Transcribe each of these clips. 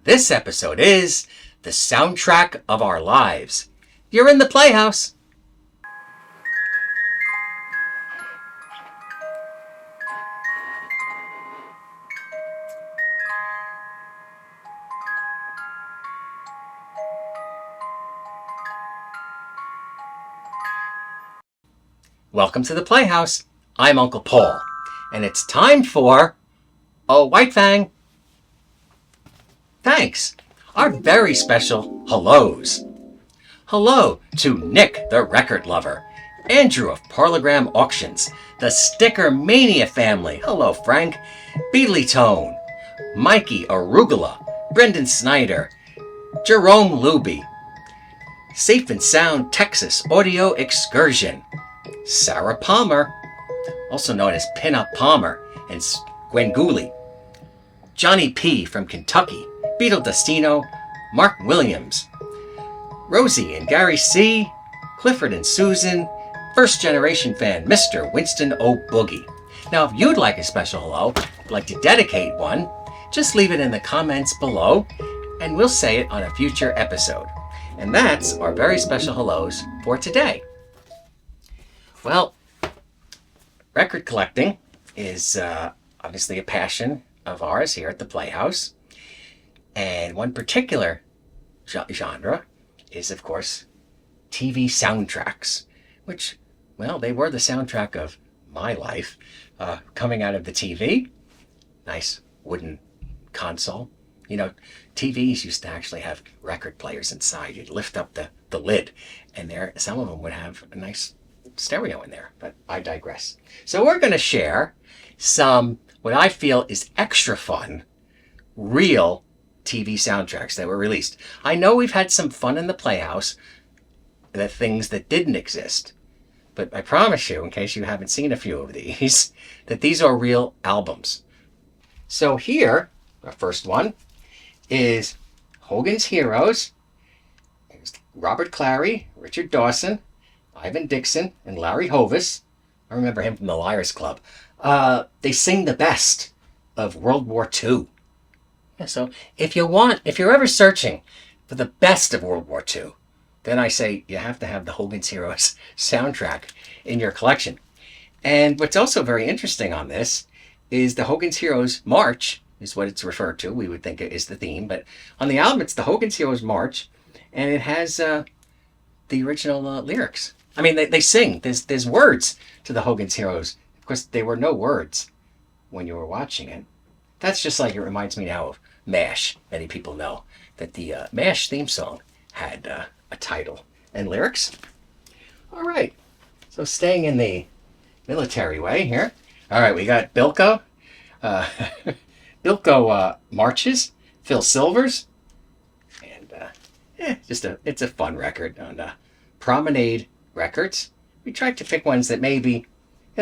This episode is the soundtrack of our lives. You're in the Playhouse. Welcome to the Playhouse. I'm Uncle Paul, and it's time for White Fang. Thanks. Our very special hellos. Hello to Nick, the record lover, Andrew of Parlogram Auctions, the Sticker Mania family. Hello, Frank. Beadly Tone, Mikey Arugula, Brendan Snyder, Jerome Luby, Safe and Sound Texas Audio Excursion, Sarah Palmer, also known as Pinup Palmer, and Gwen Gooley, Johnny P. from Kentucky, Beetle Destino, Mark Williams, Rosie and Gary C., Clifford and Susan, first generation fan, Mr. Winston O. Boogie. Now, if you'd like a special hello, like to dedicate one, just leave it in the comments below, and we'll say it on a future episode. And that's our very special hellos for today. Well, record collecting is obviously a passion of ours here at the Playhouse. And one particular genre is, of course, TV soundtracks, which, well, they were the soundtrack of my life. Coming out of the TV, nice wooden console. You know, TVs used to actually have record players inside. You'd lift up the lid, and some of them would have a nice stereo in there, but I digress. So we're going to share some, what I feel is extra fun, real TV soundtracks that were released. I know we've had some fun in the Playhouse, the things that didn't exist, but I promise you, in case you haven't seen a few of these, that these are real albums. So here, our first one is Hogans Heroes. There's Robert Clary, Richard Dawson, Ivan Dixon, and Larry Hovis. I remember him from the Liars Club. They sing the best of World War II. Yeah, so if you're ever searching for the best of World War II, then I say you have to have the Hogans Heroes soundtrack in your collection. And what's also very interesting on this is the Hogans Heroes March is what it's referred to. We would think it is the theme, but on the album it's the Hogans Heroes March, and it has the original lyrics. I mean, they sing. There's words to the Hogans Heroes. Of course, there were no words when you were watching it. That's just like, it reminds me now of MASH. Many people know that the MASH theme song had a title and lyrics. All right. So staying in the military way here. All right, we got Bilco. Bilco Marches, Phil Silvers. And it's a fun record on Promenade Records. We tried to pick ones that maybe,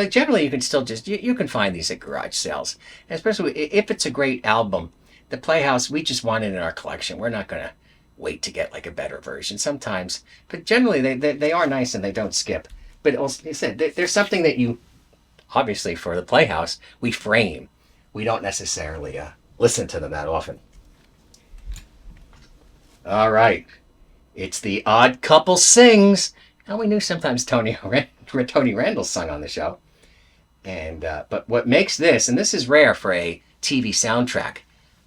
generally you can still just, you can find these at garage sales. And especially if it's a great album, the Playhouse, we just want it in our collection. We're not going to wait to get like a better version sometimes. But generally they are nice and they don't skip. But also, you said, there's something that you, obviously for the Playhouse, we frame. We don't necessarily listen to them that often. All right. It's The Odd Couple Sings. Now, we knew sometimes Tony Randall sung on the show. And but what makes this, and this is rare for a TV soundtrack.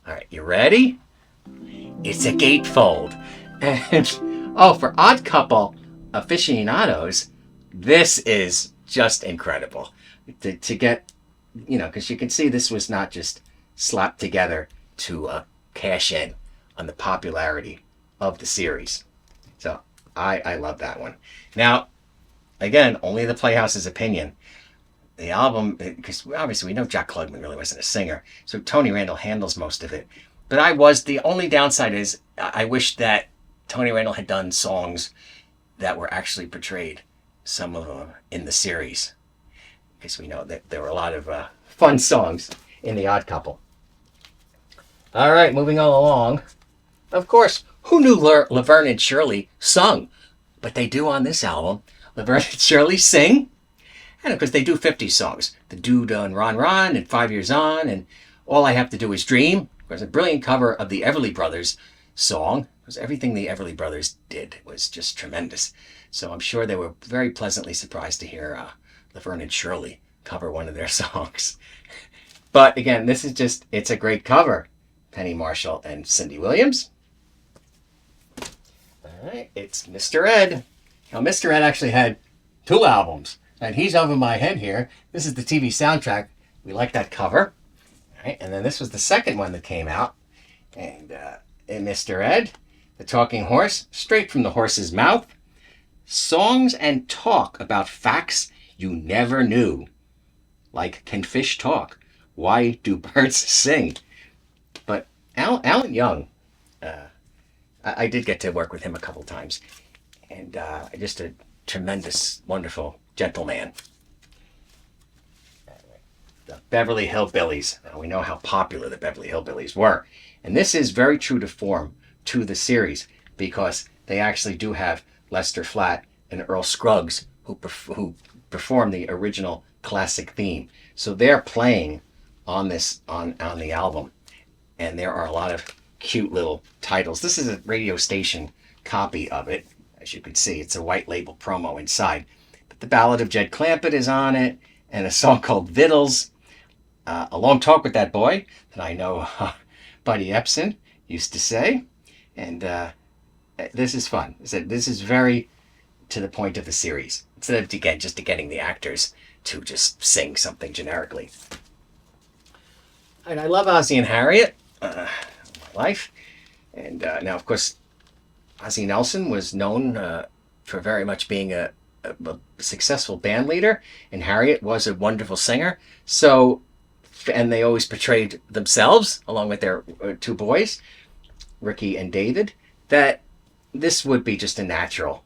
All right, you ready? It's a gatefold. And, for Odd Couple aficionados, this is just incredible. To get, because you can see this was not just slapped together to cash in on the popularity of the series. So I love that one. Now, again, only the Playhouse's opinion. The album, because obviously we know Jack Klugman really wasn't a singer, so Tony Randall handles most of it. But the only downside is I wish that Tony Randall had done songs that were actually portrayed, some of them, in the series. Because we know that there were a lot of fun songs in The Odd Couple. All right, moving on along. Of course, who knew Laverne and Shirley sung? But they do on this album. Laverne and Shirley sing. And of course, they do 50 songs. The Dude and Ron Ron and 5 Years On and All I Have to Do Is Dream. Of course, a brilliant cover of the Everly Brothers song, because everything the Everly Brothers did was just tremendous. So I'm sure they were very pleasantly surprised to hear Laverne Shirley cover one of their songs. But again, this is just, it's a great cover. Penny Marshall and Cindy Williams. All right, it's Mr. Ed. Now, Mr. Ed actually had 2 albums, and he's over my head here. This is the TV soundtrack. We like that cover. All right, and then this was the second one that came out. And Mr. Ed, the talking horse, straight from the horse's mouth. Songs and talk about facts you never knew. Like, can fish talk? Why do birds sing? But Alan Young, I did get to work with him a couple times. And just a tremendous, wonderful gentleman. The Beverly Hillbillies. Now, we know how popular the Beverly Hillbillies were. And this is very true to form to the series, because they actually do have Lester Flatt and Earl Scruggs who perform the original classic theme. So they're playing on this on the album. And there are a lot of cute little titles. This is a radio station copy of it. As you can see, it's a white label promo inside. But the Ballad of Jed Clampett is on it, and a song called Vittles. A Long Talk with That Boy, that I know Buddy Epson used to say. And this is fun. This is very to the point of the series, instead of just getting the actors to just sing something generically. And I love Ozzie and Harriet, my life. And now, of course, Ozzie Nelson was known for very much being a successful band leader, and Harriet was a wonderful singer. So, and they always portrayed themselves, along with their 2 boys, Ricky and David, that this would be just a natural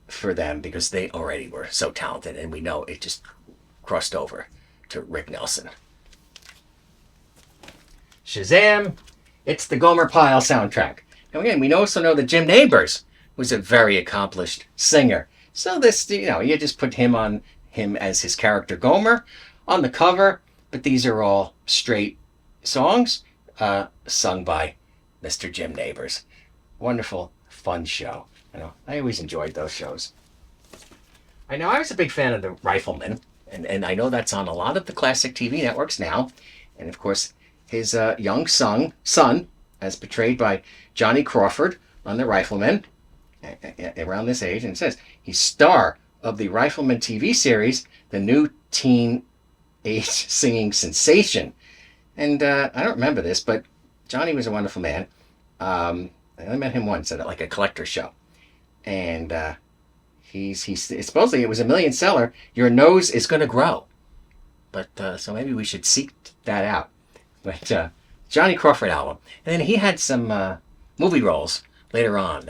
for them, because they already were so talented, and we know it just crossed over to Rick Nelson. Shazam! It's the Goomer Pile soundtrack. Now again, we also know that Jim Nabors was a very accomplished singer. So this, you just put him as his character Gomer on the cover, but these are all straight songs sung by Mr. Jim Nabors. Wonderful, fun show. I always enjoyed those shows. I know I was a big fan of the Rifleman, and I know that's on a lot of the classic TV networks now. And of course, his young son, as portrayed by Johnny Crawford on the Rifleman, around this age, and it says he's star of the Rifleman TV series, the new teen age singing sensation. And I don't remember this, but Johnny was a wonderful man. I only met him once at like a collector show, and he's supposedly it was a million seller. Your nose is going to grow, but so maybe we should seek that out. But Johnny Crawford album, and then he had some movie roles later on,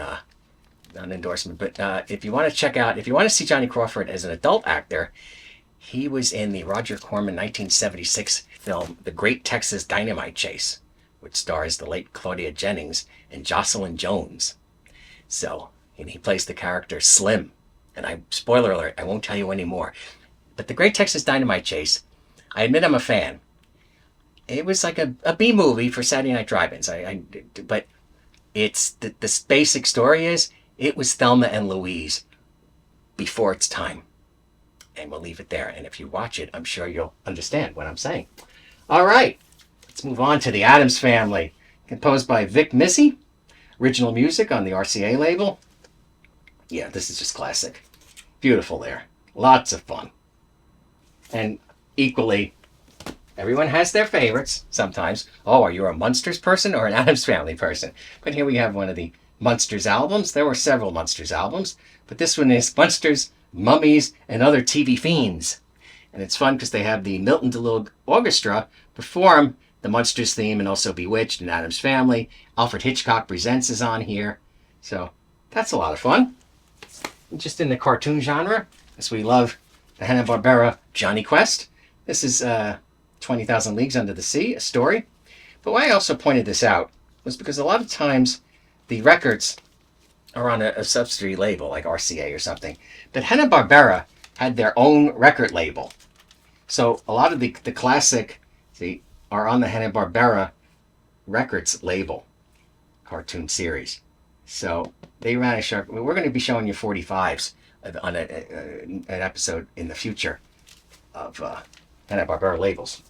an endorsement. But if you want to see Johnny Crawford as an adult actor, he was in the Roger Corman 1976 film The Great Texas Dynamite Chase, which stars the late Claudia Jennings and Jocelyn Jones. So, and he plays the character Slim. And spoiler alert, I won't tell you any more. But The Great Texas Dynamite Chase, I admit I'm a fan. It was like a B movie for Saturday Night Drive-ins. But it's the basic story is it was Thelma and Louise before its time. And we'll leave it there. And if you watch it, I'm sure you'll understand what I'm saying. All right, let's move on to the Addams Family. Composed by Vic Missy. Original music on the RCA label. Yeah, this is just classic. Beautiful there. Lots of fun. And equally, everyone has their favorites sometimes. Oh, are you a Munsters person or an Addams Family person? But here we have one of the Munsters albums. There were several Munsters albums, but this one is Munsters, Mummies, and Other TV Fiends. And it's fun because they have the Milton DeLille Orchestra perform the Munsters theme and also Bewitched and Addams Family. Alfred Hitchcock Presents is on here. So that's a lot of fun. And just in the cartoon genre, as we love the Hanna-Barbera Johnny Quest. This is 20,000 Leagues Under the Sea, a story. But why I also pointed this out was because a lot of times the records are on a subsidiary label like RCA or something. But Hanna-Barbera had their own record label. So a lot of the classic are on the Hanna-Barbera Records label cartoon series. So they ran a sharp. We're going to be showing you 45s on an episode in the future of Hanna-Barbera labels.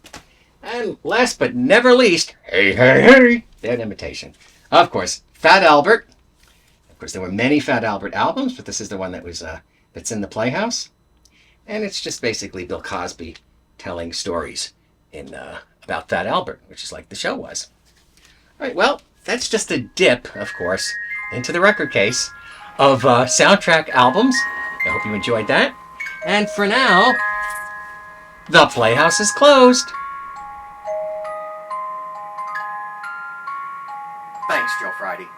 And last but never least, hey, hey, hey, that imitation. Of course, Fat Albert. Of course, there were many Fat Albert albums, but this is the one that was that's in the Playhouse. And it's just basically Bill Cosby telling stories in about Fat Albert, which is like the show was. All right, well, that's just a dip, of course, into the record case of soundtrack albums. I hope you enjoyed that. And for now, the Playhouse is closed. Thanks, Joe Friday.